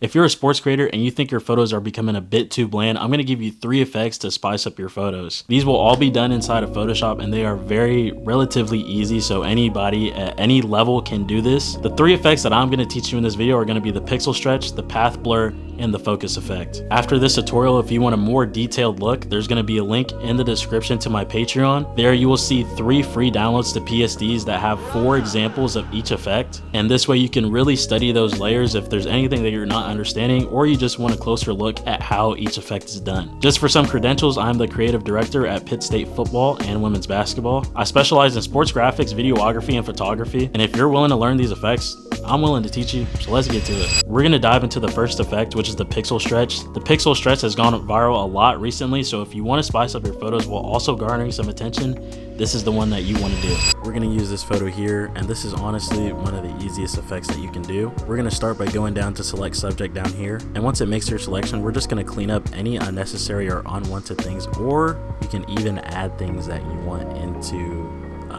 If you're a sports creator and you think your photos are becoming a bit too bland, I'm going to give you 3 effects to spice up your photos. These will all be done inside of Photoshop and they are very relatively easy, so anybody at any level can do this. The 3 effects that I'm going to teach you in this video are going to be the pixel stretch, the path blur, and the focus effect. After this tutorial, if you want a more detailed look, there's going to be a link in the description to my Patreon. There you will see 3 free downloads to PSDs that have 4 examples of each effect, and this way you can really study those layers if there's anything that you're not understanding or you just want a closer look at how each effect is done. Just for some credentials, I'm the creative director at Pitt State football and women's basketball. I specialize in sports graphics, videography, and photography, and if you're willing to learn these effects, I'm willing to teach you, so let's get to it. We're going to dive into the first effect, which is the pixel stretch. The pixel stretch has gone viral a lot recently, so if you want to spice up your photos while also garnering some attention, this is the one that you want to do. We're going to use this photo here, and this is honestly one of the easiest effects that you can do. We're going to start by going down to select subject down here, and once it makes your selection, we're just going to clean up any unnecessary or unwanted things, or you can even add things that you want into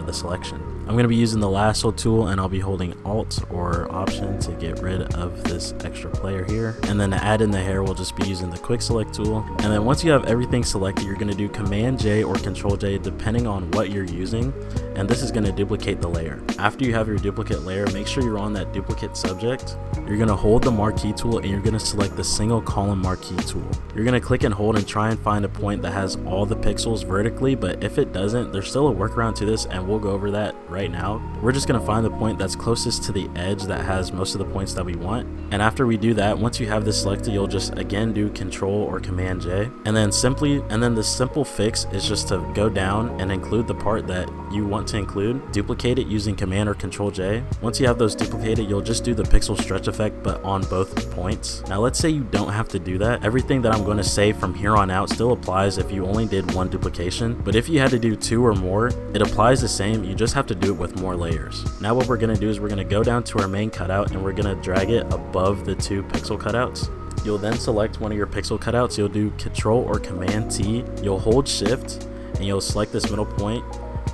the selection. I'm going to be using the lasso tool, and I'll be holding Alt or Option to get rid of this extra player here. And then to add in the hair, we'll just be using the quick select tool. And then once you have everything selected, you're going to do Command J or Control J depending on what you're using. And this is going to duplicate the layer. After you have your duplicate layer, make sure you're on that duplicate subject. You're going to hold the marquee tool and you're going to select the single column marquee tool. You're going to click and hold and try and find a point that has all the pixels vertically, but if it doesn't, there's still a workaround to this, and we'll go over that right now. We're just going to find the point that's closest to the edge that has most of the points that we want. And after we do that, once you have this selected, you'll just again do Control or Command J, and then the simple fix is just to go down and include the part that you want to include, duplicate it using Command or Control J. Once you have those duplicated, you'll just do the pixel stretch effect but on both points. Now let's say you don't have to do that. Everything that I'm going to say from here on out still applies if you only did 1 duplication, but if you had to do 2 or more, it applies the same. You just have to do it with more layers. Now what we're going to do is we're going to go down to our main cutout and we're going to drag it above the 2 pixel cutouts. You'll then select one of your pixel cutouts. You'll do Control or Command T. You'll hold Shift and you'll select this middle point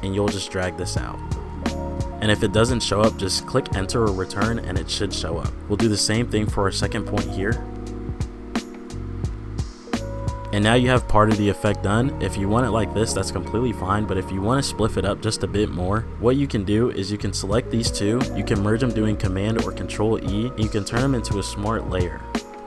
and you'll just drag this out. And if it doesn't show up, just click Enter or Return and it should show up. We'll do the same thing for our second point here. And now you have part of the effect done. If you want it like this, that's completely fine, but if you want to spliff it up just a bit more, what you can do is you can select these 2, you can merge them doing Command or Control E, and you can turn them into a smart layer.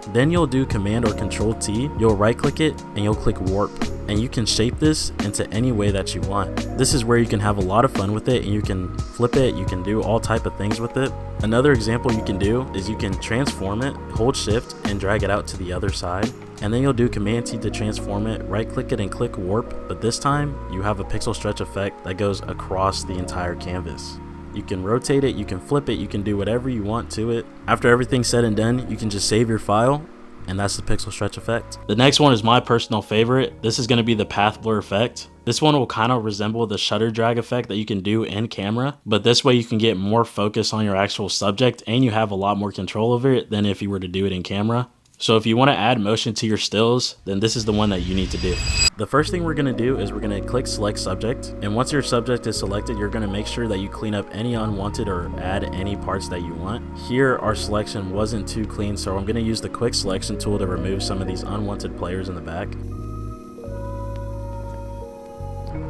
Then you'll do Command or Control T, you'll right click it, and you'll click Warp. And you can shape this into any way that you want. This is where you can have a lot of fun with it, and you can flip it, you can do all type of things with it. Another example you can do is you can transform it, hold Shift and drag it out to the other side, and then you'll do Command T to transform it, right click it and click Warp, but this time you have a pixel stretch effect that goes across the entire canvas. You can rotate it, you can flip it, you can do whatever you want to it. After everything's said and done, you can just save your file, and that's the pixel stretch effect. The next one is my personal favorite. This is going to be the path blur effect. This one will kind of resemble the shutter drag effect that you can do in camera, but this way you can get more focus on your actual subject and you have a lot more control over it than if you were to do it in camera. So if you want to add motion to your stills, then this is the one that you need to do. The first thing we're going to do is we're going to click select subject, and once your subject is selected, you're going to make sure that you clean up any unwanted or add any parts that you want. Here our selection wasn't too clean, so I'm going to use the quick selection tool to remove some of these unwanted players in the back.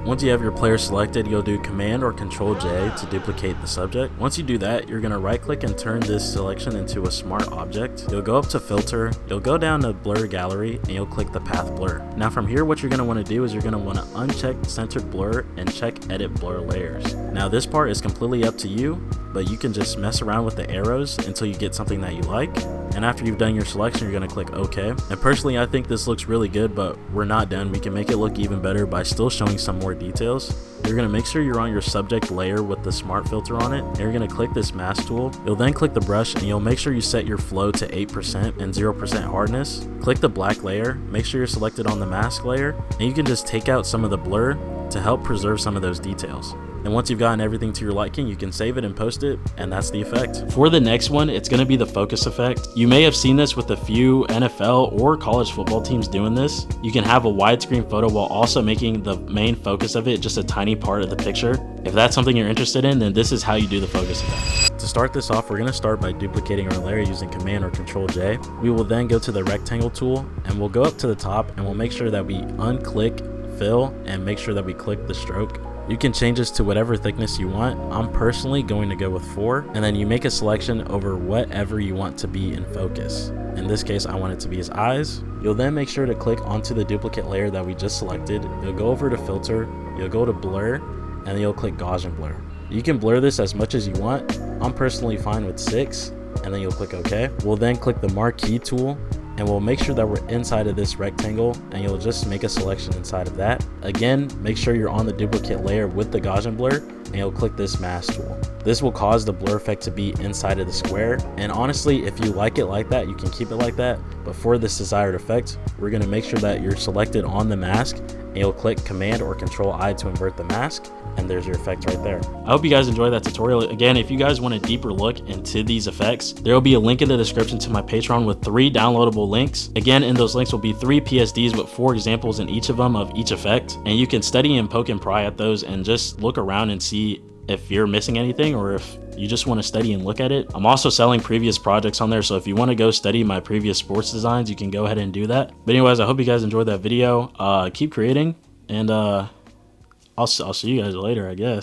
Once you have your player selected, you'll do Command or Control J to duplicate the subject. Once you do that, you're going to right click and turn this selection into a smart object. You'll go up to Filter, you'll go down to Blur Gallery, and you'll click the Path Blur. Now from here, what you're going to want to do is you're going to want to uncheck Centered Blur and check Edit Blur Layers. Now this part is completely up to you, but you can just mess around with the arrows until you get something that you like. And after you've done your selection, you're going to click OK. And personally, I think this looks really good, but we're not done. We can make it look even better by still showing some more details. You're going to make sure you're on your subject layer with the smart filter on it, and you're going to click this mask tool. You'll then click the brush, and you'll make sure you set your flow to 8% and 0% hardness. Click the black layer, make sure you're selected on the mask layer, and you can just take out some of the blur to help preserve some of those details. And once you've gotten everything to your liking, you can save it and post it, and that's the effect. For the next one, it's going to be the focus effect. You may have seen this with a few NFL or college football teams doing this. You can have a widescreen photo while also making the main focus of it just a tiny part of the picture. If that's something you're interested in, then this is how you do the focus effect. to start this off, we're going to start by duplicating our layer using Command or Control J. We will then go to the rectangle tool and we'll go up to the top and we'll make sure that we unclick fill and make sure that we click the stroke. You can change this to whatever thickness you want. I'm personally going to go with 4, and then you make a selection over whatever you want to be in focus. In this case, I want it to be his eyes. You'll then make sure to click onto the duplicate layer that we just selected. You'll go over to filter, you'll go to blur, and then you'll click Gaussian blur. You can blur this as much as you want. I'm personally fine with 6, and then you'll click OK. We'll then click the marquee tool, and we'll make sure that we're inside of this rectangle, and you'll just make a selection inside of that. Again, make sure you're on the duplicate layer with the Gaussian blur, and you'll click this mask tool. This will cause the blur effect to be inside of the square, and honestly, if you like it like that, you can keep it like that, but for this desired effect, we're going to make sure that you're selected on the mask, and you'll click Command or Control I to invert the mask, and there's your effect right there. I hope you guys enjoyed that tutorial. Again, if you guys want a deeper look into these effects, there will be a link in the description to my Patreon with 3 downloadable links. Again, in those links will be 3 PSDs with 4 examples in each of them of each effect, and you can study and poke and pry at those and just look around and see if you're missing anything or if you just want to study and look at it. I'm also selling previous projects on there, so if you want to go study my previous sports designs, you can go ahead and do that. But anyways, I hope you guys enjoyed that video. Keep creating, and I'll see you guys later, I guess.